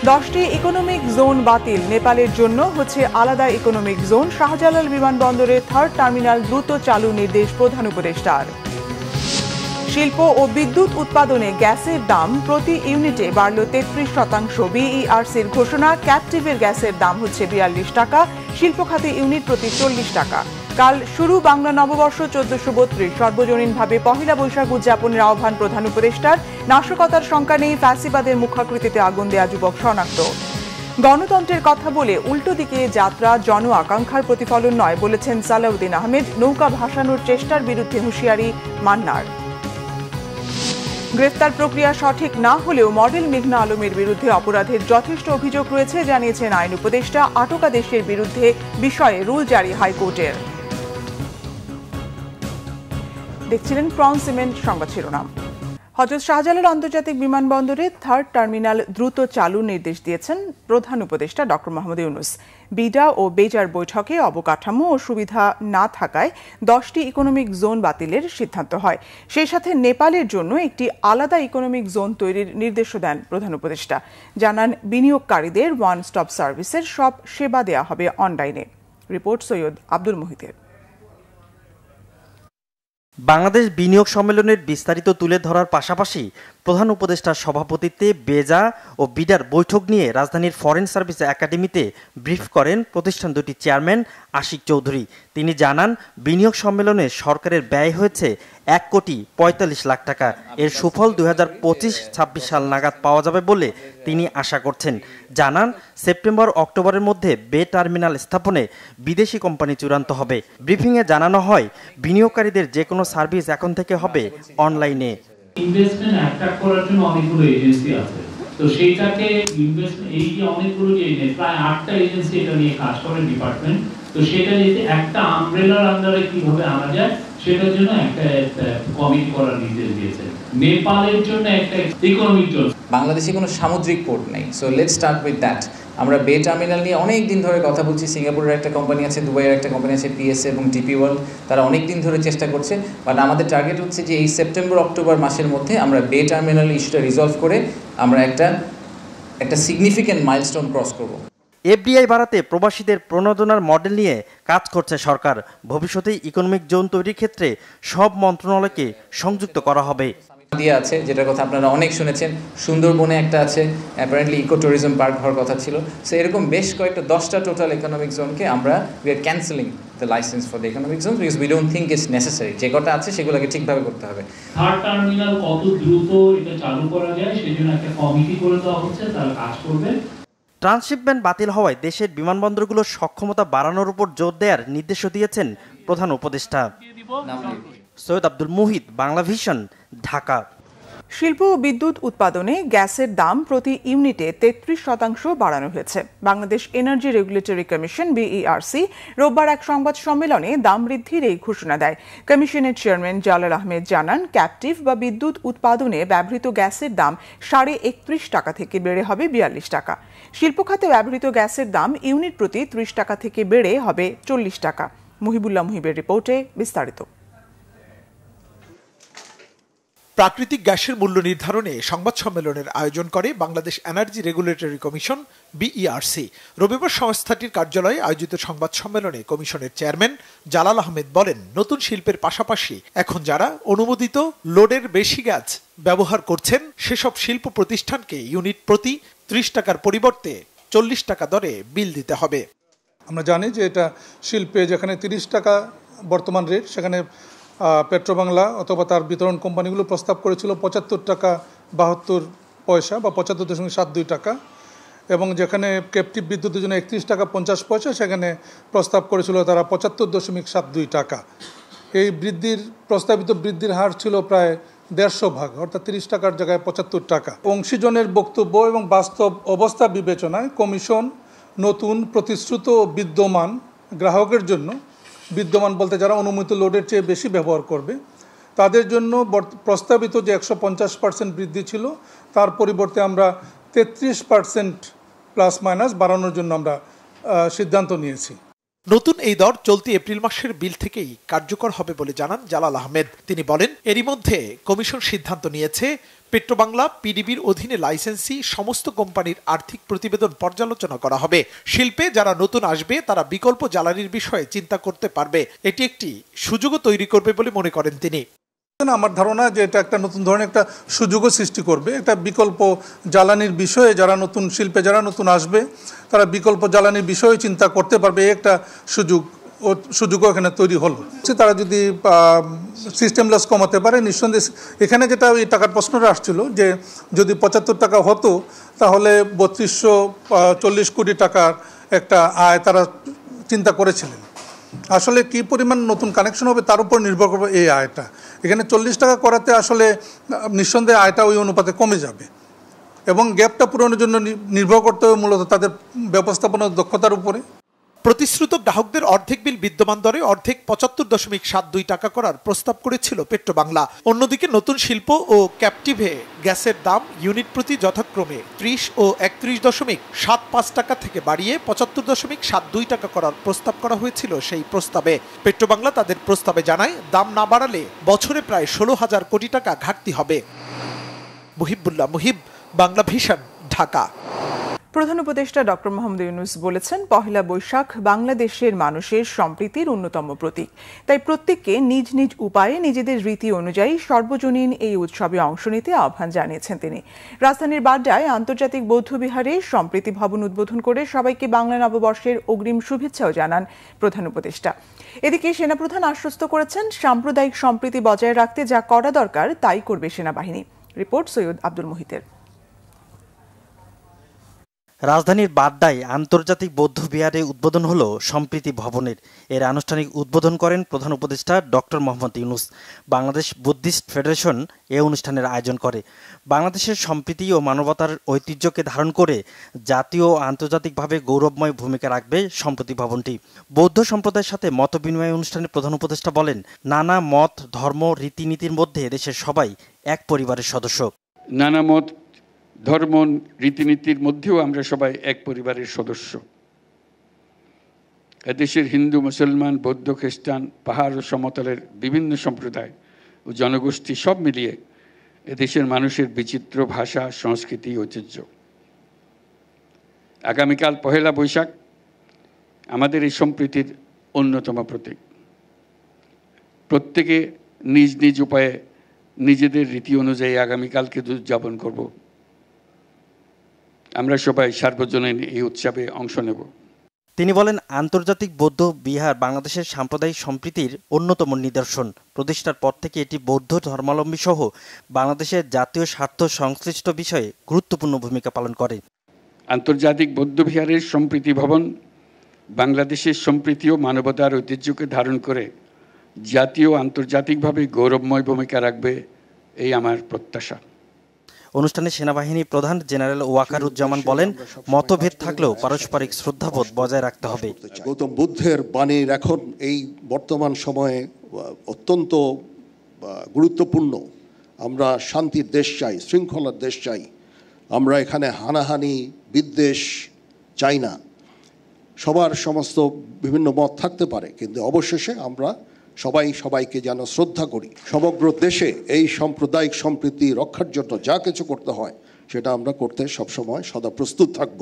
10টি economic zone বাতিল, নেপালের জন্য হচ্ছে আলাদা ইকোনমিক জোন। শাহজালাল বিমানবন্দরে থার্ড টার্মিনাল দ্রুত চালু নির্দেশ প্রধান উপদেষ্টার। শিল্প ও বিদ্যুৎ উৎপাদনে গ্যাসের দাম প্রতি ইউনিটে বাড়ল 33%। বিইআরসির ঘোষণা, ক্যাপটিভের গ্যাসের দাম হচ্ছে 42 টাকা, শিল্প খাতে ইউনিট প্রতি 40 টাকা। কাল শুরু বাংলা নববর্ষ 1432, সর্বজনীনভাবে পহেলা বৈশাখ উদযাপনের আহ্বান প্রধান উপদেষ্টার। নাশকতার শঙ্কা নেই, ফ্যাসিবাদের মুখাকৃতিতে আগুন দেয়া যুবক শনাক্ত। গণতন্ত্রের কথা বলে উল্টো দিকে যাত্রা জন আকাঙ্ক্ষার প্রতিফলন নয় বলেছেন সালাউদ্দিন আহমেদ। নৌকা ভাসানোর চেষ্টার বিরুদ্ধে হুঁশিয়ারি মান্নার। গ্রেফতার প্রক্রিয়া সঠিক না হলেও মডেল মেঘনা আলমের বিরুদ্ধে অপরাধের যথেষ্ট অভিযোগ রয়েছে জানিয়েছেন আইন উপদেষ্টা। আটকাদেশের বিরুদ্ধে বিষয়ে রুল জারি হাইকোর্টের। দেখছিলেন ক্রাউন সিমেন্ট সংবাদ শিরোনাম। হযরত শাহজালাল আন্তর্জাতিক বিমানবন্দরে থার্ড টার্মিনাল দ্রুত চালুর নির্দেশ দিয়েছেন প্রধান উপদেষ্টা ডক্টর মোহাম্মদ ইউনূস। বিডা ও বেজার বৈঠকে অবকাঠামো ও সুবিধা না থাকায় 10টি ইকোনমিক জোন বাতিলের সিদ্ধান্ত হয়। সেই সাথে নেপালের জন্য একটি আলাদা ইকোনমিক জোন তৈরির নির্দেশও দেন প্রধান উপদেষ্টা। জানান, বিনিয়োগকারীদের ওয়ান স্টপ সার্ভিসের সব সেবা দেওয়া হবে অনলাইনে। রিপোর্ট সৈয়দ আব্দুল মুহিতের। বাংলাদেশ বিনিয়োগ সম্মেলনের বিস্তারিত তুলে ধরার পাশাপাশি প্রধান উপদেষ্টার সভাপতিত্বে বেজা ও বিডার বৈঠক নিয়ে রাজধানীর ফরেন সার্ভিস একাডেমিতে ব্রিফ করেন প্রতিষ্ঠান দুটির চেয়ারম্যান আশিক চৌধুরী। তিনি জানান, বিনিয়োগ সম্মেলনে সরকারের ব্যয় হয়েছে 1,45 লাখ টাকা। এর সুফল 2025-26 সাল নাগাদ পাওয়া যাবে বলে তিনি আশা করছেন। জানান, সেপ্টেম্বর-অক্টোবরের মধ্যে বে টার্মিনাল স্থাপনে বিদেশি কোম্পানি চূড়ান্ত হবে। ব্রিফিংয়ে জানানো হয়, বিনিয়োগকারীদের যে কোনো সার্ভিস এখন থেকে হবে অনলাইনে। ইনভেস্টমেন্ট অ্যাট্রাক্ট করার জন্য অনেকগুলো এজেন্সি আছে, তো সেইটাকে ইনভেস্টমেন্ট এই যে অনেকগুলো যে প্রায় 8টা এজেন্সি এটা নিয়ে কাজ করে ডিপার্টমেন্ট, তো সেটা যদি একটা আমব্রেলার আন্ডারে কিভাবে আনা যায় সেটার জন্য একটা কমিটি করার নির্দেশ দিয়েছে। নেপালের জন্য একটা ইকোনমিক জোন। বাংলাদেশে কোনো সামুদ্রিক পোর্ট নেই, so let's start with that. আমরা বে টার্মিনাল নিয়ে অনেক দিন ধরে কথা বলছি। সিঙ্গাপুরের একটা কোম্পানি আছে, দুবাইয়ের একটা কোম্পানি আছে, পিএসএ এবং ডিপি ওয়ার্ল্ড, তারা অনেক দিন ধরে চেষ্টা করছে। বাট আমাদের টার্গেট হচ্ছে যে এই সেপ্টেম্বর-অক্টোবর মাসের মধ্যে আমরা বে টার্মিনাল ইস্যুটা রিজলভ করে আমরা একটা সিগনিফিক্যান্ট মাইলস্টোন ক্রস করব। এফডিআই বাড়াতে প্রবাসীদের প্রণোদনার মডেল নিয়ে কাজ করছে সরকার। ভবিষ্যতে ইকোনমিক জোন তৈরির ক্ষেত্রে সব মন্ত্রণালয়কে সংযুক্ত করা হবে। দিয়ে আছে, যেটার কথা আপনারা অনেক শুনেছেন। সুন্দরবনে একটা আছে, অ্যাপারেন্টলি ইকো ট্যুরিজম পার্ক হওয়ার কথা ছিল। সো এরকম বেশ কয়েকটা 10টা টোটাল ইকোনমিক জোনকে আমরা we are cancelling the licence for the economic zone because we don't think it's necessary. যে কটা আছে সেগুলোকে ঠিকভাবে করতে হবে। থার্ড টার্মিনাল কত দ্রুত এটা চালু করা যায় সেজন্য একটা কমিটি করে দেওয়া হচ্ছে, তারা কাজ করবে। ট্রান্সশিপমেন্ট বাতিল হওয়ায় দেশের বিমানবন্দরগুলোর সক্ষমতা বাড়ানোর উপর জোর দেওয়ার নির্দেশও দিয়েছেন প্রধান উপদেষ্টা। সৈয়দ আব্দুল মুহিত, বাংলা ভিশন, ঢাকা। শিল্প ও বিদ্যুৎ উৎপাদনে গ্যাসের দাম প্রতি ইউনিটে 33% বাড়ানো হয়েছে। Bangladesh energy regulatory commission BERC রোববার এক সংবাদ সম্মেলনে দাম বৃদ্ধির এই ঘোষণা দেয়। কমিশনের চেয়ারম্যান জালাল আহমেদ জানান, ক্যাপটিভ বা বিদ্যুৎ উৎপাদনে ব্যবহৃত গ্যাসের দাম 31.5 টাকা থেকে বেড়ে হবে 42 টাকা। শিল্প খাতে ব্যবহৃত গ্যাসের দাম ইউনিট প্রতি 30 টাকা থেকে বেড়ে হবে 40 টাকা। মুহিবুল্লাহ মুহিবের রিপোর্টে বিস্তারিত। প্রাকৃতিক গ্যাসের মূল্য নির্ধারণে সংবাদ সম্মেলনের আয়োজন করে Bangladesh energy regulatory commission BERC. রবিবার সংস্থাটির কার্যালয়ে আয়োজিত সংবাদ সম্মেলনে কমিশনের চেয়ারম্যান জালাল আহমেদ বলেন, নতুন শিল্পের পাশাপাশি এখন যারা অনুমোদিত লোডের বেশি গ্যাস ব্যবহার করছেন সেসব শিল্প প্রতিষ্ঠানকে ইউনিট প্রতি 30 টাকার পরিবর্তে 40 টাকা দরে বিল দিতে হবে। আমরা জানি যে এটা শিল্পে যেখানে 30 টাকা বর্তমান রেট, সেখানে পেট্রোবাংলা অথবা তার বিতরণ কোম্পানিগুলো প্রস্তাব করেছিল 75 টাকা 72 পয়সা বা 75.72 টাকা, এবং যেখানে ক্যাপটিভ বিদ্যুতের জন্য 31 টাকা 50 পয়সা সেখানে প্রস্তাব করেছিল তারা 75.72 টাকা। এই প্রস্তাবিত বৃদ্ধির হার ছিল প্রায় 150 ভাগ, অর্থাৎ 30 টাকার জায়গায় 75 টাকা। অংশীজনের বক্তব্য এবং বাস্তব অবস্থা বিবেচনায় কমিশন নতুন, প্রতিশ্রুত ও বিদ্যমান গ্রাহকের জন্য, বিদ্যমান বলতে যারা অনুমোদিত লোডের চেয়ে বেশি ব্যবহার করবে তাদের জন্য প্রস্তাবিত যে 150% বৃদ্ধি ছিল তার পরিবর্তে আমরা 33% প্লাস মাইনাস বাড়ানোর জন্য আমরা সিদ্ধান্ত নিয়েছি। নতুন এই দর চলতি এপ্রিল মাসের বিল থেকেই কার্যকর হবে বলে জানান জালাল আহমেদ। তিনি বলেন, এরই মধ্যে কমিশন সিদ্ধান্ত নিয়েছে পেট্রোবাংলা পিডিবির অধীনে লাইসেন্সি সমস্ত কোম্পানির আর্থিক প্রতিবেদন পর্যালোচনা করা হবে। শিল্পে যারা নতুন আসবে তারা বিকল্প জ্বালানির বিষয়ে চিন্তা করতে পারবে। এটি একটি সুযোগও তৈরি করবে বলে মনে করেন তিনি। আমার ধারণা যে এটা একটা নতুন ধরনের একটা সুযোগও সৃষ্টি করবে। একটা বিকল্প জ্বালানির বিষয়ে যারা নতুন শিল্পে যারা নতুন আসবে তারা বিকল্প জ্বালানির বিষয়ে চিন্তা করতে পারবে। একটা সুযোগও এখানে তৈরি হলো। তারা যদি সিস্টেম লস কমাতে পারে, নিঃসন্দেহে এখানে যেটা এই টাকার প্রশ্নটা আসছিল যে যদি ৭৫ টাকা হতো তাহলে ৩২40 কোটি টাকার একটা আয় তারা চিন্তা করেছিলেন। আসলে কি পরিমাণ নতুন কানেকশন হবে তার উপর নির্ভর করবে এই আয়টা। এখানে ৪০ টাকা করাতে আসলে নিঃসন্দেহে আয়টা ওই অনুপাতে কমে যাবে এবং গ্যাপটা পূরণের জন্য নির্ভর করতে হবে মূলত তাদের ব্যবস্থাপনার দক্ষতার উপরে। প্রতিশ্রুত গ্রাহকদের অর্ধেক বিল বিদ্যমান দরে অর্ধেক ৭৫.৭২ টাকা করার প্রস্তাব করেছিল পেট্রোবাংলা। অন্যদিকে নতুন শিল্প ও ক্যাপটিভে গ্যাসের দাম ইউনিট প্রতি যথাক্রমে ৩০ ও ৩১.৭৫ টাকা থেকে বাড়িয়ে ৭৫.৭২ টাকা করার প্রস্তাব করা হয়েছিল। সেই প্রস্তাবে পেট্রোবাংলা তাদের প্রস্তাবে জানায়, দাম না বাড়ালে বছরে প্রায় ১৬,০০০ কোটি টাকা ঘাটতি হবে। মুহিবুল্লাহ মুহিব, বাংলা ভিশন, ঢাকা। প্রধান উপদেষ্টা ডক্টর মোহাম্মদ ইউনূস বলেছেন, পহেলা বৈশাখ বাংলাদেশের মানুষের সম্প্রীতির অন্যতম প্রতীক। তাই প্রত্যেককে নিজ নিজ উপায়ে নিজেদের রীতি অনুযায়ী সর্বজনীন এই উৎসবে অংশ নিতে আহ্বান জানিয়েছেন তিনি। রাজধানীর বাড্ডায় আন্তর্জাতিক বৌদ্ধবিহারে সম্প্রীতি ভবন উদ্বোধন করে সবাইকে বাংলা নববর্ষের অগ্রিম শুভেচ্ছাও জানান প্রধান উপদেষ্টা। এদিকে সেনাপ্রধান আশ্বস্ত করেছেন, সাম্প্রদায়িক সম্প্রীতি বজায় রাখতে যা করা দরকার তাই করবে সেনাবাহিনী। রিপোর্ট সৈয়দ আব্দুল মুহিতের। রাজধানীর বাড্ডায় আন্তর্জাতিক বৌদ্ধ বিহারে উদ্বোধন হলো সম্প্রীতি ভবনের। এর আনুষ্ঠানিক উদ্বোধন করেন প্রধান উপদেষ্টা doctor Mohammad Yunus. Bangladesh Buddhist federation এ অনুষ্ঠানের আয়োজন করে। বাংলাদেশের সম্প্রীতি ও মানবতার ঐতিহ্যকে ধারণ করে জাতীয় ও আন্তর্জাতিকভাবে গৌরবময় ভূমিকা রাখবে সম্প্রীতি ভবনটি। বৌদ্ধ সম্প্রদায়ের সাথে মত বিনিময় অনুষ্ঠানে প্রধান উপদেষ্টা বলেন, নানা মত, ধর্ম, রীতিনীতির মধ্যে দেশের সবাই এক পরিবারের সদস্য। নানা মত, ধর্ম, রীতিনীতির মধ্যেও আমরা সবাই এক পরিবারের সদস্য। এদেশের হিন্দু, মুসলমান, বৌদ্ধ, খ্রিস্টান, পাহাড় ও সমতলের বিভিন্ন সম্প্রদায় ও জনগোষ্ঠী সব মিলিয়ে এদেশের মানুষের বিচিত্র ভাষা, সংস্কৃতি, ঐতিহ্য। আগামীকাল পহেলা বৈশাখ আমাদের এই সম্প্রীতির অন্যতম প্রতীক। প্রত্যেকে নিজ নিজ উপায়ে নিজেদের রীতি অনুযায়ী আগামীকালকে উদযাপন করব। আমরা সবাই সার্বজনীন এই উৎসবে অংশ নেব। তিনি বলেন, আন্তর্জাতিক বৌদ্ধ বিহার বাংলাদেশের সাম্প্রদায়িক সম্প্রীতির অন্যতম নিদর্শন। প্রতিষ্ঠার পর থেকে এটি বৌদ্ধ ধর্মাবলম্বী সহ বাংলাদেশের জাতীয় স্বার্থ সংশ্লিষ্ট বিষয়ে গুরুত্বপূর্ণ ভূমিকা পালন করে। আন্তর্জাতিক বৌদ্ধ বিহারের সম্প্রীতি ভবন বাংলাদেশের সম্প্রীতি ও মানবতার ঐতিহ্যকে ধারণ করে জাতীয় ও আন্তর্জাতিকভাবে গৌরবময় ভূমিকা রাখবে, এই আমার প্রত্যাশা। অনুষ্ঠানে সেনাবাহিনী প্রধান জেনারেল ওয়াকারুজ্জামান বলেন, মতভেদ থাকলেও পারস্পরিক শ্রদ্ধাবোধ বজায় রাখতে হবে। গৌতম বুদ্ধের বাণীর এখন এই বর্তমান সময়ে অত্যন্ত গুরুত্বপূর্ণ। আমরা শান্তির দেশ চাই, শৃঙ্খলার দেশ চাই। আমরা এখানে হানাহানি, বিদ্বেষ চাই না। সবার সমস্ত বিভিন্ন মত থাকতে পারে, কিন্তু অবশেষে আমরা সবাই সবাইকে যেন শ্রদ্ধা করি। সমগ্র দেশে এই সাম্প্রদায়িক সম্প্রীতি রক্ষার জন্য যা কিছু করতে হয় সেটা আমরা করতে সবসময় সদা প্রস্তুত থাকব।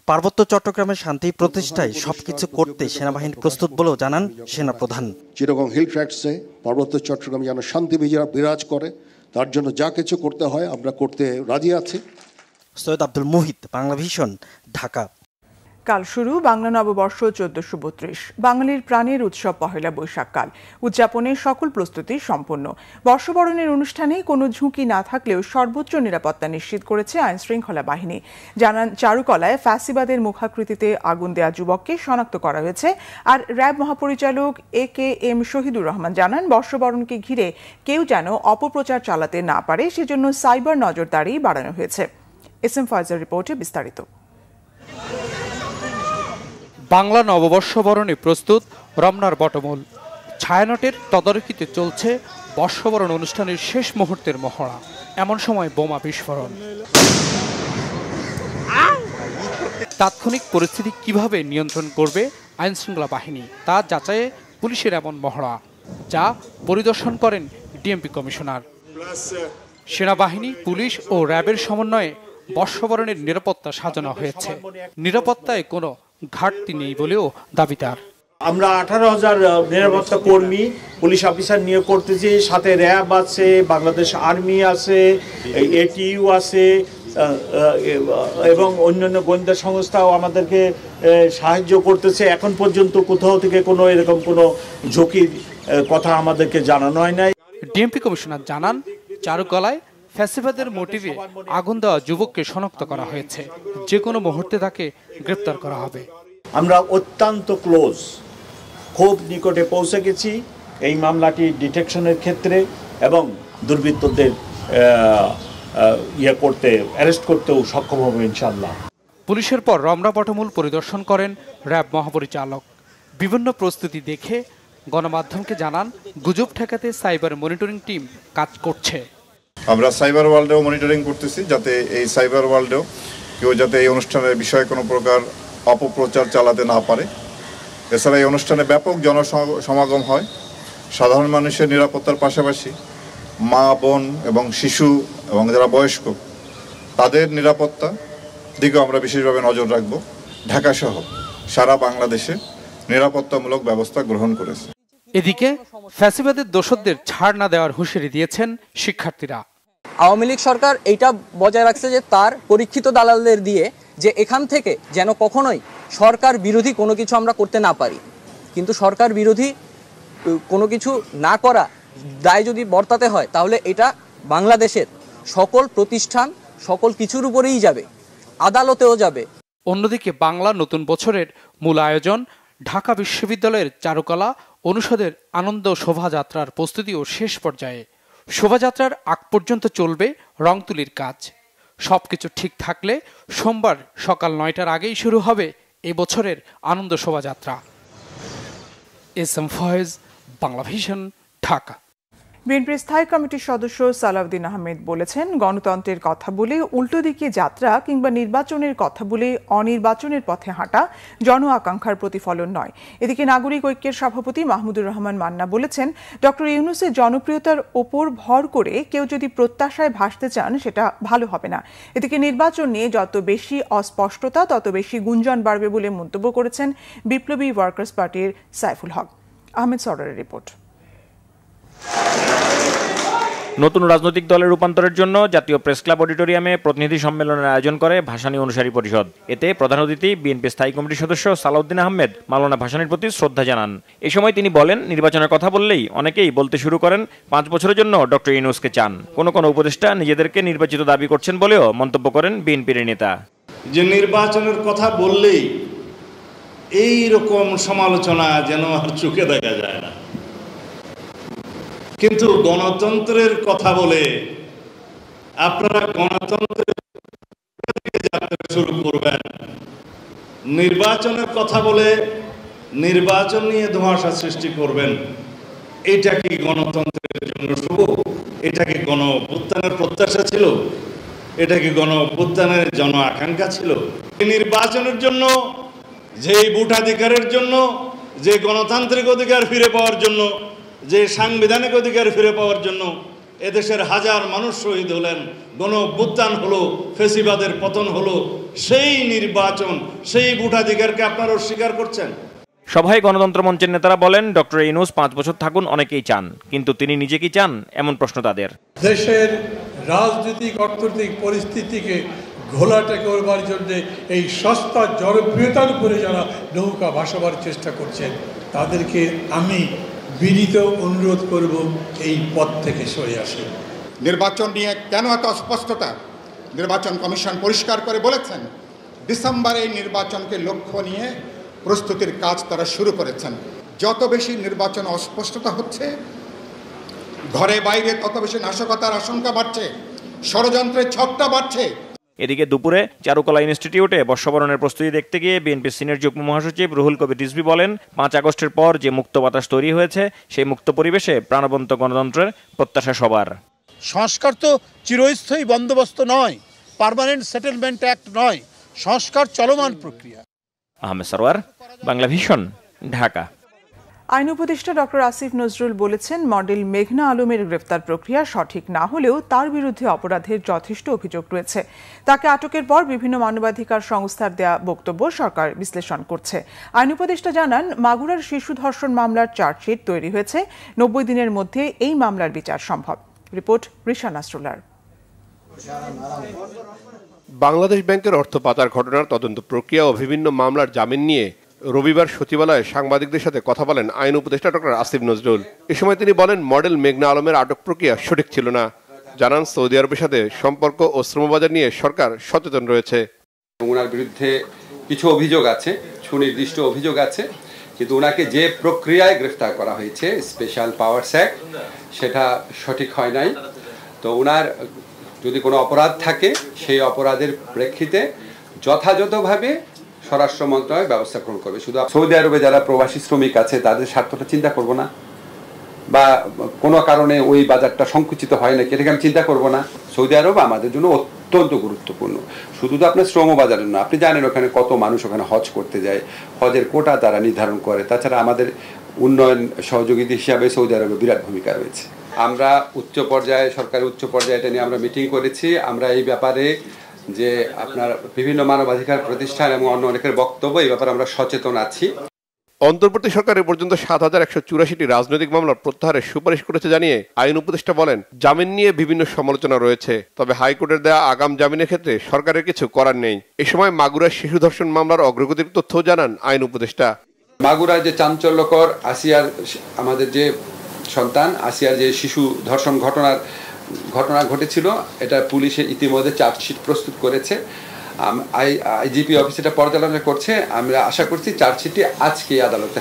পার্বত্য চট্টগ্রামের শান্তি প্রতিষ্ঠায় সবকিছু করতে সেনাবাহিনী প্রস্তুত বলেও জানান সেনাপ্রধান। চিটাগং হিল ট্র্যাক্টসে পার্বত্য চট্টগ্রামে যেন শান্তি বিরাজ করে, তার জন্য যা কিছু করতে হয় আমরা করতে রাজি আছি। সৈয়দ আব্দুল মুহিত, বাংলা ভিশন, ঢাকা। কাল শুরু বাংলা নববর্ষ ১৪৩২। বাঙালির প্রাণের উৎসব পহেলা বৈশাখ কাল উদযাপনের সকল প্রস্তুতি সম্পন্ন। বর্ষবরণের অনুষ্ঠানে কোনো ঝুঁকি না থাকলেও সর্বোচ্চ নিরাপত্তা নিশ্চিত করেছে আইনশৃঙ্খলা বাহিনী। জানান, চারুকলায় ফ্যাসিবাদের মুখাকৃতিতে আগুন দেয়া যুবককে শনাক্ত করা হয়েছে। আর র্যাব মহাপরিচালক AKM শহীদুর রহমান জানান, বর্ষবরণকে ঘিরে কেউ যেন অপপ্রচার চালাতে না পারে সেজন্য সাইবার নজরদারি বাড়ানো হয়েছে। SM ফয়জের রিপোর্টে বিস্তারিত। বাংলা নববর্ষ বরণে প্রস্তুত রমনার বটমূল। ছায়ানটের তদারকিতে চলছে বর্ষবরণ অনুষ্ঠানের শেষ মুহূর্তের মহড়া। এমন সময় বোমা বিস্ফোরণ। তাৎক্ষণিক পরিস্থিতি কিভাবে নিয়ন্ত্রণ করবে আইনশৃঙ্খলা বাহিনী তা যাচাইয়ে পুলিশের এমন মহড়া, যা পরিদর্শন করেন ডিএমপি কমিশনার। সেনাবাহিনী, পুলিশ ও র্যাবের সমন্বয়ে বর্ষবরণের নিরাপত্তা সাজানো হয়েছে। নিরাপত্তায় কোনো ঘাটতি নেই বলেও দাবি তার। আমরা 18,000 নিরাপত্তা কর্মী পুলিশ অফিসার নিয়োগ করতেছি, সাথে র্যাব আছে, বাংলাদেশ আর্মি আছে, এটিইউ আছে এবং অন্যান্য গোয়েন্দা সংস্থাও আমাদেরকে সাহায্য করতেছে। এখন পর্যন্ত কোথাও থেকে কোনো এরকম কোনো ঝুঁকির কথা আমাদেরকে জানানো হয় নাই। ডিএমপি কমিশনার জানান, চারুকলায় ফ্যাসিবাদের মোটিভে আগুন দেওয়া যুবককে শনাক্ত করা হয়েছে। যে কোনো মুহূর্তে তাকে গ্রেপ্তার করা হবে। আমরা অত্যন্ত ক্লোজ, খুব নিকটে পৌঁছে গেছি এই মামলাটি ডিটেকশনের ক্ষেত্রে এবং দুর্বৃত্তদের অ্যারেস্ট করতেও সক্ষম হবে ইনশাআল্লাহ। পুলিশের পর রমনা বটমূল পরিদর্শন করেন র্যাব মহাপরিচালক। বিভিন্ন প্রস্তুতি দেখে গণমাধ্যমকে জানান, গুজব ঠেকাতে সাইবার মনিটরিং টিম কাজ করছে। আমরা সাইবার ওয়ার্ল্ডেও মনিটরিং করতেছি, যাতে এই সাইবার ওয়ার্ল্ডেও কেউ যাতে এই অনুষ্ঠানের বিষয়ে কোনো প্রকার অপপ্রচার চালাতে না পারে। এছাড়া এই অনুষ্ঠানে ব্যাপক জনসমাগম হয়। সাধারণ মানুষের নিরাপত্তার পাশাপাশি মা, বোন এবং শিশু এবং যারা বয়স্ক তাদের নিরাপত্তা দিকেও আমরা বিশেষভাবে নজর রাখব। ঢাকা সহ সারা বাংলাদেশে নিরাপত্তামূলক ব্যবস্থা গ্রহণ করেছে। এদিকে ফ্যাসিবাদের দোষরদের ছাড় না দেওয়ার হুঁশিয়ারি দিয়েছেন শিক্ষার্থীরা। আওয়ামী লীগ সরকার এইটা বজায় রাখছে যে তার পরীক্ষিত দালালদের দিয়ে যে এখান থেকে যেন কখনোই সরকার বিরোধী কোনো কিছু আমরা করতে না পারি। কিন্তু সরকার বিরোধী কোনো কিছু না করা দায় যদি বর্তাতে হয়, তাহলে এটা বাংলাদেশের সকল প্রতিষ্ঠান সকল কিছুর উপরেই যাবে, আদালতেও যাবে। অন্যদিকে বাংলা নতুন বছরের মূল আয়োজন ঢাকা বিশ্ববিদ্যালয়ের চারুকলা অনুষদের আনন্দ শোভাযাত্রার প্রস্তুতিও শেষ পর্যায়ে। শোভাযাত্রার আগ পর্যন্ত চলবে রং তুলির কাজ। সবকিছু ঠিক থাকলে সোমবার সকাল 9টার আগেই শুরু হবে এবছরের আনন্দ শোভাযাত্রা। এস.এম. ফয়েজ, বাংলা ভিশন, ঢাকা। বিএনপির স্থায়ী কমিটির সদস্য সালাউদ্দিন আহমেদ বলেছেন, গণতন্ত্রের কথা বলে উল্টো দিকে যাত্রা কিংবা নির্বাচনের কথা বলে অনির্বাচনের পথে হাঁটা জন আকাঙ্ক্ষার প্রতিফলন নয়। এদিকে নাগরিক ঐক্যের সভাপতি মাহমুদুর রহমান মান্না বলেছেন, ডক্টর ইউনূসের জনপ্রিয়তার ওপর ভর করে কেউ যদি প্রত্যাশায় ভাসতে চান সেটা ভালো হবে না। এদিকে নির্বাচন নিয়ে যত বেশি অস্পষ্টতা তত বেশি গুঞ্জন বাড়বে বলে মন্তব্য করেছেন বিপ্লবী ওয়ার্কার্স পার্টির সাইফুল হক। আহমেদ সরদারের রিপোর্ট। নতুন রাজনৈতিক দলের রূপান্তরের জন্য জাতীয় প্রেস ক্লাব অডিটোরিয়ামে প্রতিনিধি সম্মেলনের আয়োজন করে ভাসানী অনুসারী পরিষদ। এতে প্রধান অতিথি বিএনপি স্থায়ী কমিটির সদস্য সালাউদ্দিন আহমেদ মাওলানা ভাসানীর প্রতি শ্রদ্ধা জানান। এ সময় তিনি বলেন, নির্বাচনের কথা বললেই অনেকেই বলতে শুরু করেন 5 বছরের জন্য ডক্টর ইউনূসকে চান। কোন কোন উপদেষ্টা নিজেদেরকে নির্বাচিত দাবি করছেন বলেও মন্তব্য করেন বিএনপির নেতা। যে নির্বাচনের কথা বললেই এই রকম সমালোচনা যেন আর চোখে দেখা যায় না, কিন্তু গণতন্ত্রের কথা বলে আপনারা গণতন্ত্রের যাত্রা শুরু করবেন, নির্বাচনের কথা বলে নির্বাচন নিয়ে ধোঁয়াশা সৃষ্টি করবেন, এটা কি গণতন্ত্রের জন্য শুভ? এটা কি গণ অভ্যুত্থানের প্রত্যাশা ছিল? এটা কি গণ অভ্যুত্থানের জন আকাঙ্ক্ষা ছিল? নির্বাচনের জন্য, যে ভোটাধিকারের জন্য, যে গণতান্ত্রিক অধিকার ফিরে পাওয়ার জন্য, যে সাংবিধানিক অধিকার ফিরে পাওয়ার জন্য এদেশের হাজার মানুষ শহীদ হলেন, গণ অভ্যুত্থান হলো, ফেসিবাদের পতন হলো, সেই নির্বাচন, সেই ভোটাধিকারকে আপনারা অস্বীকার করছেন। সভায় গণতন্ত্র মঞ্চের নেতারা বলেন, ডক্টর ইউনূস 5 বছর থাকুন অনেকেই চান, কিন্তু তিনি নিজে কি চান এমন প্রশ্ন তাদের। দেশের রাজনৈতিক অর্থনৈতিক পরিস্থিতিকে ঘোলাটে করবার জন্য এই সস্তা জনপ্রিয়তার উপরে যারা নৌকা ভাসাবার চেষ্টা করছেন তাদেরকে আমি বিনীত অনুরোধ করব এই পথ থেকে সরে আসে। নির্বাচন নিয়ে কেন এত অস্পষ্টতা? নির্বাচন কমিশন পরিষ্কার করে বলেছেন, ডিসেম্বরে এই নির্বাচনকে লক্ষ্য নিয়ে প্রস্তুতির কাজ তারা শুরু করেছেন। যত বেশি নির্বাচন অস্পষ্টতা হচ্ছে, ঘরে বাইরে তত বেশি নাশকতার আশঙ্কা বাড়ছে, ষড়যন্ত্রের ছকটা বাড়ছে। এদিকে দুপুরে চারুকলা ইনস্টিটিউটে বর্ষবরণের প্রস্তুতি দেখতে গিয়ে বিএনপির সিনিয়র যুগ্ম মহাসচিব রুহুল কবির রিজভী বলেন, 5 আগস্টের পর যে মুক্ত বাতাস তৈরি হয়েছে সেই মুক্ত পরিবেশে প্রাণবন্ত গণতন্ত্রের প্রত্যাশা সবার। সংস্কার তো চিরস্থায়ী বন্দোবস্ত নয়, পার্মানেন্ট সেটেলমেন্ট অ্যাক্ট নয়, সংস্কার চলমান প্রক্রিয়া। আহমেদ সরওয়ার, বাংলা ভিশন, ঢাকা। আইন উপদেষ্টা ডক্টর আসিফ নজরুল বলেছেন, মডেল মেঘনা আলমের গ্রেফতার প্রক্রিয়া সঠিক না হলেও তার বিরুদ্ধে অপরাধের যথেষ্ট অভিযোগ রয়েছে। তাকে আটকের পর বিভিন্ন মানবাধিকার সংস্থার দেয়া বক্তব্য সরকার বিশ্লেষণ করছে। আইন উপদেষ্টা জানান, মাগুরার শিশু ধর্ষণ মামলার চার্জশিট তৈরি হয়েছে। 90 দিনের মধ্যে এই মামলার বিচার সম্ভব। রিপোর্ট রিশান নাসরুল্লাহর। বাংলাদেশ ব্যাংকের অর্থ পাচার ঘটনার তদন্ত প্রক্রিয়া ও বিভিন্ন মামলার জামিন নিয়ে রবিবার সচিবালয়ে সাংবাদিকদের সাথে কথা বলেন আইন উপদেষ্টা ডক্টর আসিফ নজরুল। এ সময় তিনি বলেন, মডেল মেঘনা আলমের আটক প্রক্রিয়া সঠিক ছিল না। জানান, সৌদি আরবের সাথে সম্পর্ক ও শ্রমবাজার নিয়ে সরকার সচেতন রয়েছে। ওনার বিরুদ্ধে কিছু অভিযোগ আছে, সুনির্দিষ্ট অভিযোগ আছে, কিন্তু ওনাকে যে প্রক্রিয়ায় গ্রেফতার করা হয়েছে, স্পেশাল পাওয়ারস অ্যাক্ট, সেটা সঠিক হয় নাই। তো ওনার যদি কোনো অপরাধ থাকে, সেই অপরাধের প্রেক্ষিতে যথাযথভাবে স্বরাষ্ট্র মন্ত্রণালয় ব্যবস্থা গ্রহণ করবে। শুধু সৌদি আরবে যারা প্রবাসী শ্রমিক আছে তাদের স্বার্থটা চিন্তা করব না, বা কোনো কারণে ওই বাজারটা সংকুচিত হয় নাকি এটাকে আমি চিন্তা করব না। সৌদি আরব আমাদের জন্য অত্যন্ত গুরুত্বপূর্ণ, শুধু তো আপনার শ্রম বাজারের না, আপনি জানেন ওখানে কত মানুষ ওখানে হজ করতে যায়, হজের কোটা তারা নির্ধারণ করে। তাছাড়া আমাদের উন্নয়ন সহযোগিতা হিসাবে সৌদি আরবে বিরাট ভূমিকা রয়েছে। আমরা উচ্চ পর্যায়ে, সরকারের উচ্চ পর্যায়ে এটা নিয়ে আমরা মিটিং করেছি। আমরা এই ব্যাপারে যে আপনার বিভিন্ন মানবাধিকার প্রতিষ্ঠান এবং অন্য অনেকের বক্তব্য, এই ব্যাপারে আমরা সচেতন আছি। অন্তর্বর্তী সরকার এ পর্যন্ত ৭,১৮৪টি রাজনৈতিক মামলা প্রত্যাহারের সুপারিশ করেছে জানিয়ে আইন উপদেষ্টা বলেন, জামিন নিয়ে বিভিন্ন সমালোচনা রয়েছে, তবে হাইকোর্টের দেয়া আগাম জামিনের ক্ষেত্রে সরকারের কিছু করার নেই। এ সময় মাগুরার শিশু ধর্ষণ মামলার অগ্রগতির তথ্য জানান আইন উপদেষ্টা। মাগুরার যে চাঞ্চল্যকর আসিয়ার, আমাদের যে সন্তান আসিয়ার যে শিশু ধর্ষণ ঘটনা ঘটেছিল, এটা পুলিশে ইতিমধ্যে চার্জশিট প্রস্তুত করেছে। আইজিপি অফিস এটা পর্যালোচনা করছে। আমরা আশা করছি চার্জশিটটি আজকে আদালতে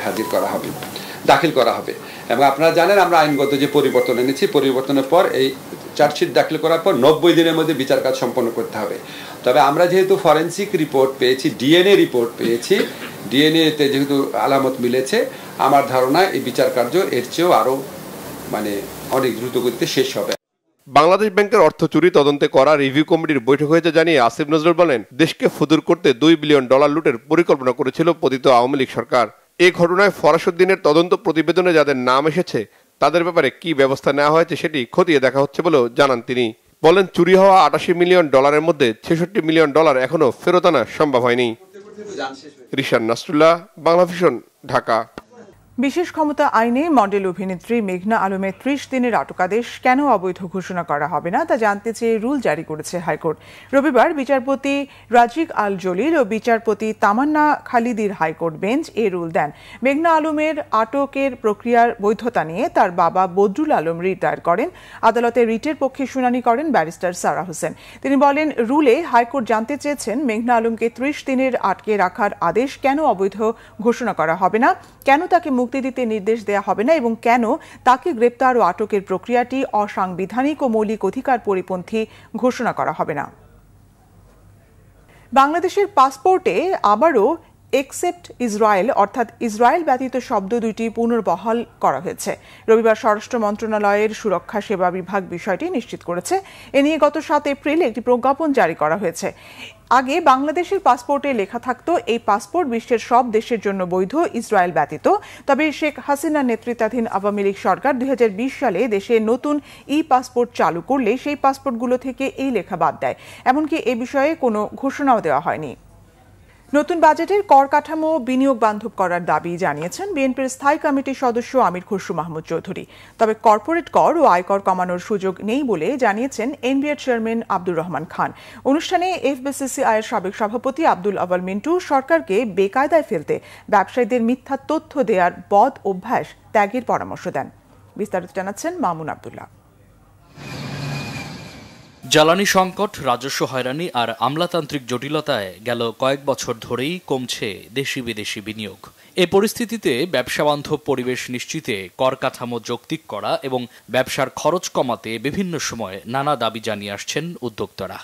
দাখিল করা হবে। এবং আপনারা জানেন আমরা আইনগত যে পরিবর্তন এনেছি, পরিবর্তনের পর এই চার্জশিট দাখিল করার পর 90 দিনের মধ্যে বিচার কাজ সম্পন্ন করতে হবে। তবে আমরা যেহেতু ফরেন্সিক রিপোর্ট পেয়েছি, ডিএনএ রিপোর্ট পেয়েছি, ডিএনএতে যেহেতু আলামত মিলেছে, আমার ধারণা এই বিচার কার্য এর চেয়েও আরও অনেক দ্রুত গতিতে শেষ হবে। বাংলাদেশ ব্যাংকের অর্থ চুরি তদন্তে করা রিভিউ কমিটির বৈঠক হয়েছে জানিয়ে আসিফ নজরুল বলেন, দেশকে ফুদুর করতে $2 বিলিয়ন লুটের পরিকল্পনা করেছিল পতিত আওয়ামী লীগ সরকার। এই ঘটনায় ফরাসুদ্দিনের তদন্ত প্রতিবেদনে যাদের নাম এসেছে তাদের ব্যাপারে কি ব্যবস্থা নেওয়া হয়েছে সেটি খতিয়ে দেখা হচ্ছে বলেও জানান তিনি। বলেন, চুরি হওয়া $88 মিলিয়ন মধ্যে $66 মিলিয়ন এখনো ফেরত আনা সম্ভব হয়নি। রিশান নাসরুল্লাহ, বাংলা ভিশন, ঢাকা। বিশেষ ক্ষমতা আইনে মডেল অভিনেত্রী মেঘনা আলমের 30 দিনের আটকাদেশ কেন অবৈধ ঘোষণা করা হবে না তা জানতে চেয়ে রুল জারি করেছে হাইকোর্ট। রবিবার বিচারপতি রাজিক আল জলিল ও বিচারপতি তামান্না খালিদির হাইকোর্ট বেঞ্চ এ রুল দেন। মেঘনা আলমের আটকের প্রক্রিয়ার বৈধতা নিয়ে তার বাবা বদরুল আলম রিট দায়ের করেন। আদালতে রিটের পক্ষে শুনানি করেন ব্যারিস্টার সারা হোসেন। তিনি বলেন, রুলে হাইকোর্ট জানতে চেয়েছেন মেঘনা আলমকে 30 দিনের আটকে রাখার আদেশ কেন অবৈধ ঘোষণা করা হবে না, কেন তাকে মুক্তি দিতে নির্দেশ দেয়া হবে না এবং কেন তাকে গ্রেপ্তার ও আটকের প্রক্রিয়াটি অসাংবিধানিক ও মৌলিক অধিকার পরিপন্থী ঘোষণা করা হবে না। বাংলাদেশের পাসপোর্টে আবারও এক্সেপ্ট ইসরায়েল অর্থাৎ ইসরায়েল ব্যতীত শব্দ দুইটি পুনর্বহাল করা হয়েছে। রবিবার স্বরাষ্ট্র মন্ত্রণালয়ের সুরক্ষা সেবা বিভাগ বিষয়টি নিশ্চিত করেছে। এ নিয়ে গত 7 এপ্রিল একটি প্রজ্ঞাপন জারি করা হয়েছে। আগে বাংলাদেশের পাসপোর্টে লেখা থাকতো, এই পাসপোর্ট বিশ্বের সব দেশের জন্য বৈধ, ইসরায়েল ব্যতীত। তবে শেখ হাসিনার নেতৃত্বাধীন আওয়ামী লীগ সরকার 2020 সালে দেশে নতুন পাসপোর্ট চালু করলে সেই পাসপোর্টগুলো থেকে এই লেখা বাদ দেয়। এমনকি এ বিষয়ে কোনো ঘোষণাও দেওয়া হয়নি। নতুন বাজেটের কর কাঠামো বিনিয়োগ বান্ধব করার দাবি জানিয়েছেন বিএনপির স্থায়ী কমিটির সদস্য আমির খসরু মাহমুদ চৌধুরী। তবে কর্পোরেট কর ও আয়কর কমানোর সুযোগ নেই বলে জানিয়েছেন এনবিআর চেয়ারম্যান আব্দুর রহমান খান। অনুষ্ঠানে এফবিসিসিআইয়ের সাবেক সভাপতি আব্দুল আওয়াল মিন্টু সরকারকে বেকায়দায় ফেলতে ব্যবসায়ীদের মিথ্যা তথ্য দেওয়ার বদ অভ্যাস ত্যাগের পরামর্শ দেন। বিস্তারিত জানাচ্ছেন মামুন আব্দুল্লাহ। জ্বালানি সংকট, রাজস্ব হয়রানি আর আমলাতান্ত্রিক জটিলতায় গেল কয়েক বছর ধরেই কমছে দেশি বিদেশি বিনিয়োগ। এ পরিস্থিতিতে ব্যবসাবান্ধব পরিবেশ নিশ্চিতে কর কাঠামো যৌক্তিক করা এবং ব্যবসার খরচ কমাতে বিভিন্ন সময়ে নানা দাবি জানিয়ে আসছেন উদ্যোক্তারা।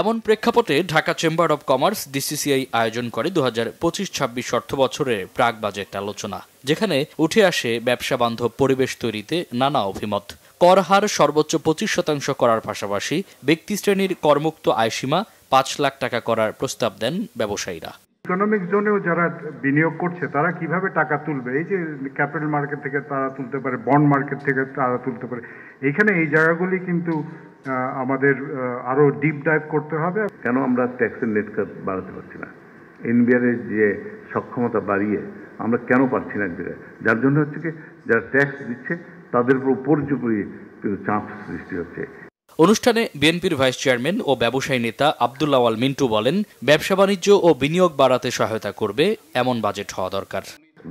এমন প্রেক্ষাপটে Dhaka chamber of commerce DCCI আয়োজন করে 2025-26 অর্থ বছরের প্রাক বাজেট আলোচনা, যেখানে উঠে আসে ব্যবসা বান্ধব পরিবেশ তৈরিতে নানা অভিমত। কর হার সর্বোচ্চ 25% করার পাশাপাশি ব্যক্তি শ্রেণীর করমুক্ত আয়সীমা 5 লাখ টাকা করার প্রস্তাব দেন ব্যবসায়ীরা। ইকোনমিক জোনেও যারা বিনিয়োগ করছে তারা কিভাবে টাকা তুলবে? এই যে ক্যাপিটাল মার্কেট থেকে তারা তুলতে পারে, বন্ড মার্কেট থেকে তারা তুলতে পারে, এইখানে এই জায়গাগুলি কিন্তু আমাদের আরো ডিপ ডাইভ করতে হবে। কেন আমরা ট্যাক্সের নেট বাড়াতে পারছি না? এনবিআর এর যে সক্ষমতা বাড়িয়ে আমরা কেন পারছি না? যার জন্য হচ্ছে কি যারা ট্যাক্স দিচ্ছে তাদের উপর উপর্যুপরি কিন্তু চাপ সৃষ্টি হচ্ছে। অনুষ্ঠানে বিএনপির ভাইস চেয়ারম্যান ও ব্যবসায়ী নেতা আব্দুল আওয়াল মিন্টু বলেন, ব্যবসা বাণিজ্য ও বিনিয়োগ বাড়াতে সহায়তা করবে এমন বাজেট হওয়া দরকার।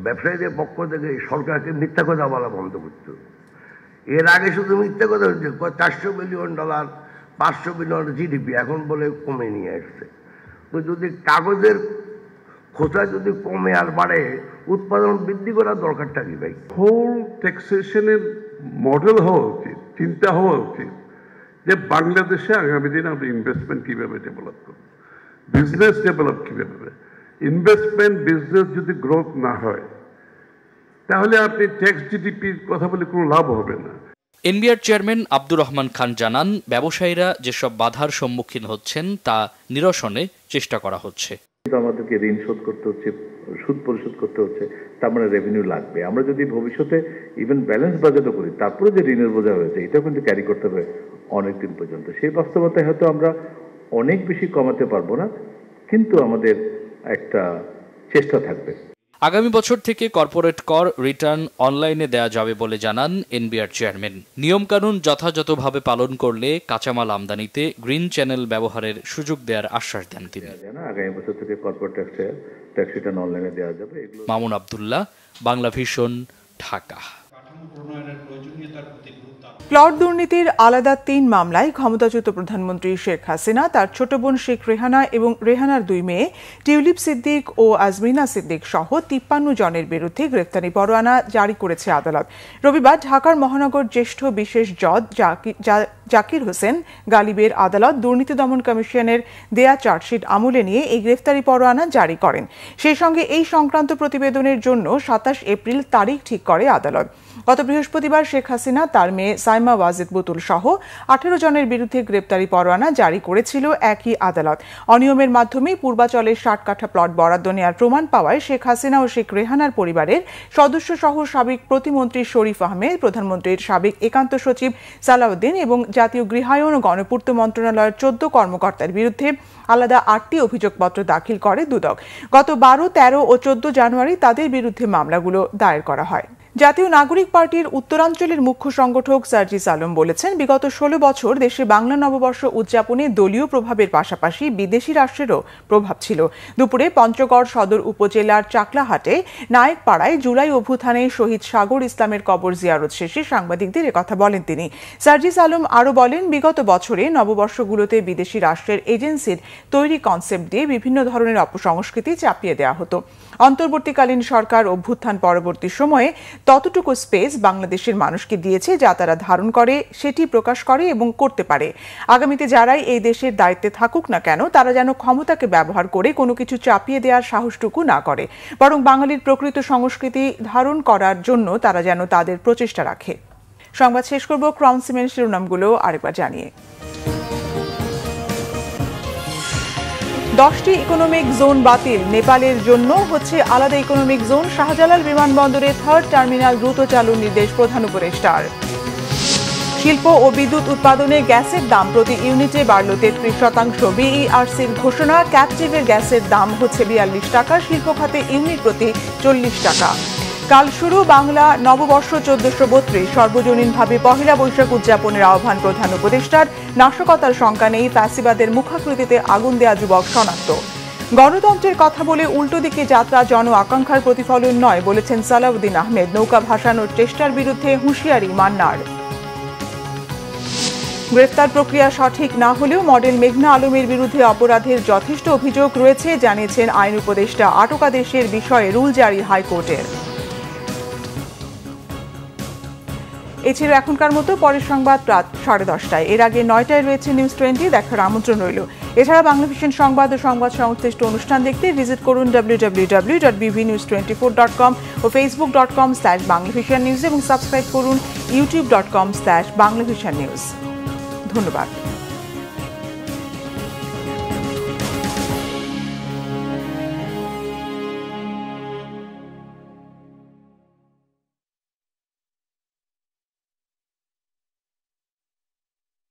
ব্যবসায়ীদের পক্ষ থেকে সরকারকে মিথ্যা কথা বলা বন্ধ করতে হবে। এর আগে শুধু মিথ্যা কথা হচ্ছে, $400 বিলিয়ন, $500 বিলিয়ন জিডিপি, এখন বলে কমে নিয়ে আসছে। তো যদি কাগজের খোঁচা যদি কমে আর বাড়ে, উৎপাদন বৃদ্ধি করার দরকারটা কি ভাই? হোল ট্যাক্সেশনের মডেল হওয়া উচিত, চিন্তা হওয়া উচিত যে বাংলাদেশে আগামী দিনে আমরা ইনভেস্টমেন্ট কিভাবে ডেভেলপ করব, বিজনেস ডেভেলপ কিভাবে হবে। ইনভেস্টমেন্ট বিজনেস যদি গ্রোথ না হয় তাহলে আপনি ট্যাক্স জিডিপির কথা বলে কোনো লাভ হবে না। এনবিআর চেয়ারম্যান আব্দুর রহমান খান জানান, ব্যবসায়ীরা যেসব বাধার সম্মুখীন হচ্ছেন তা নিরসনে চেষ্টা করা হচ্ছে। আমাদেরকে ঋণ শোধ করতে হচ্ছে, সুদ পরিশোধ করতে হচ্ছে, তার মানে রেভিনিউ লাগবে। আমরা যদি ভবিষ্যতে ইভেন ব্যালেন্স বাজেটও করি, তারপরে যে ঋণের বোঝা হয়েছে এটাও কিন্তু ক্যারি করতে হবে অনেকদিন পর্যন্ত। সেই বাস্তবতায় হয়তো আমরা অনেক বেশি কমাতে পারবো না, কিন্তু আমাদের একটা চেষ্টা থাকবে। আগামী বছর থেকে কর্পোরেট কর রিটার্ন অনলাইনে দেয়া যাবে বলে জানান এনবিআর চেয়ারম্যান। নিয়মকানুন যথাযথভাবে পালন করলে কাঁচামাল আমদানিতে গ্রিন চ্যানেল ব্যবহারের সুযোগ দেওয়ার আশ্বাস দেন তিনি। আগামী বছর থেকে কর্পোরেট ট্যাক্স রিটার্ন অনলাইনে দেওয়া যাবে। মামুন আব্দুল্লাহ, বাংলা ভিশন, ঢাকা। প্লট দুর্নীতির আলাদা 3 মামলায় ক্ষমতাচ্যুত প্রধানমন্ত্রী শেখ হাসিনা, তার ছোট বোন শেখ রেহানা এবং রেহানার 2 মেয়ে টিউলিপ সিদ্দিক ও আজমিনা সিদ্দিক সহ 53 জনের বিরুদ্ধে গ্রেফতারি পরোয়ানা জারি করেছে আদালত। রবিবার ঢাকার মহানগর জ্যেষ্ঠ বিশেষ জজ জাকির হোসেন গালিবের আদালত দুর্নীতি দমন কমিশনের দেয়া চার্জশিট আমলে নিয়ে এই গ্রেফতারি পরোয়ানা জারি করেন। সেই সঙ্গে এই সংক্রান্ত প্রতিবেদনের জন্য 27 এপ্রিল তারিখ ঠিক করে আদালত। গত বৃহস্পতিবার শেখ হাসিনা, তার মেয়ে সাইমা ওয়াজিদ বুতুল সহ 18 জনের বিরুদ্ধে গ্রেপ্তারি পরোয়ানা জারি করেছিল একই আদালত। অনিয়মের মাধ্যমে পূর্বাচলের 60 কাঠা প্লট বরাদ্দ নেওয়ার প্রমাণ পাওয়ায় শেখ হাসিনা ও শেখ রেহানার পরিবারের সদস্য সহ সাবেক প্রতিমন্ত্রী শরীফ আহমেদ, প্রধানমন্ত্রীর সাবেক একান্ত সচিব সালাউদ্দিন এবং জাতীয় গৃহায়ন ও গণপূর্ত মন্ত্রণালয়ের 14 কর্মকর্তার বিরুদ্ধে আলাদা 8টি অভিযোগপত্র দাখিল করে দুদক। গত 12, 13 ও 14 জানুয়ারি তাদের বিরুদ্ধে মামলাগুলো দায়ের করা হয়। জাতীয় নাগরিক পার্টির উত্তরাঞ্চলের মুখ্য সংগঠক সার্জিস আলম বলেছেন, বিগত 16 বছর দেশে বাংলা নববর্ষ উদযাপনে দলীয় প্রভাবের পাশাপাশি বিদেশি রাষ্ট্রেরও প্রভাব ছিল। দুপুরে পঞ্চগড় সদর উপজেলার চাকলাহাটে নায়েকপাড়ায় জুলাই অভ্যুত্থানে শহীদ সাগর ইসলামের কবর জিয়ারত শেষে সাংবাদিকদের একথা বলেন তিনি। সার্জিস আলম আরও বলেন, বিগত বছরে নববর্ষগুলোতে বিদেশি রাষ্ট্রের এজেন্সির তৈরি কনসেপ্ট দিয়ে বিভিন্ন ধরনের অপসংস্কৃতি চাপিয়ে দেওয়া হতো। অন্তর্বর্তীকালীন সরকার অভ্যুত্থান পরবর্তী সময়ে ততটুকু স্পেস বাংলাদেশের মানুষকে দিয়েছে যা তারা ধারণ করে, সেটি প্রকাশ করে এবং করতে পারে। আগামীতে যারাই এই দেশের দায়িত্বে থাকুক না কেন, তারা যেন ক্ষমতাকে ব্যবহার করে কোনো কিছু চাপিয়ে দেওয়ার সাহসটুকু না করে, বরং বাঙালির প্রকৃত সংস্কৃতি ধারণ করার জন্য তারা যেন তাদের প্রচেষ্টা রাখে। সংবাদ শেষ করব ক্রাউন সিমেন্ট শিরোনামগুলো আরেকবার জানিয়ে। 10টি ইকোনমিক জোন বাতিল, নেপালের জন্য হচ্ছে আলাদা ইকোনমিক জোন। শাহজালাল বিমানবন্দরে 3rd টার্মিনাল দ্রুত চালুর নির্দেশ প্রধান উপদেষ্টার। শিল্প ও বিদ্যুৎ উৎপাদনে গ্যাসের দাম প্রতি ইউনিটে বাড়ল 33%। বিইআরসির ঘোষণা, ক্যাপটিভের গ্যাসের দাম হচ্ছে 42 টাকা, শিল্প খাতে ইউনিট প্রতি 40 টাকা। কাল শুরু বাংলা নববর্ষ 1432, সর্বজনীনভাবে পহেলা বৈশাখ উদযাপনের আহ্বান প্রধান উপদেষ্টার। নাশকতার শঙ্কা নেই, ফ্যাসিবাদের মুখাকৃতিতে আগুন দেয়া যুবক শনাক্ত। গণতন্ত্রের কথা বলে উল্টো দিকে যাত্রা জন আকাঙ্ক্ষার প্রতিফলন নয় বলেছেন সালাউদ্দিন আহমেদ। নৌকা ভাসানোর চেষ্টার বিরুদ্ধে হুঁশিয়ারি মান্নার। গ্রেফতার প্রক্রিয়া সঠিক না হলেও মডেল মেঘনা আলমের বিরুদ্ধে অপরাধের যথেষ্ট অভিযোগ রয়েছে জানিয়েছেন আইন উপদেষ্টা। আটকাদেশের বিষয়ে রুল জারি হাইকোর্টের। এই ছিল এখনকার মতো, পরের সংবাদ রাত 10:30টায়। এর আগে 9টায় রয়েছে নিউজ 20, দেখার আমন্ত্রণ রইল। এছাড়া বাংলা ভিশন সংবাদ ও সংবাদ সংশ্লিষ্ট অনুষ্ঠান দেখতে ভিজিট করুন www.bvnews24.com ও facebook.com/banglavishannews এবং সাবস্ক্রাইব করুন youtube.com/banglavishannews। ধন্যবাদ।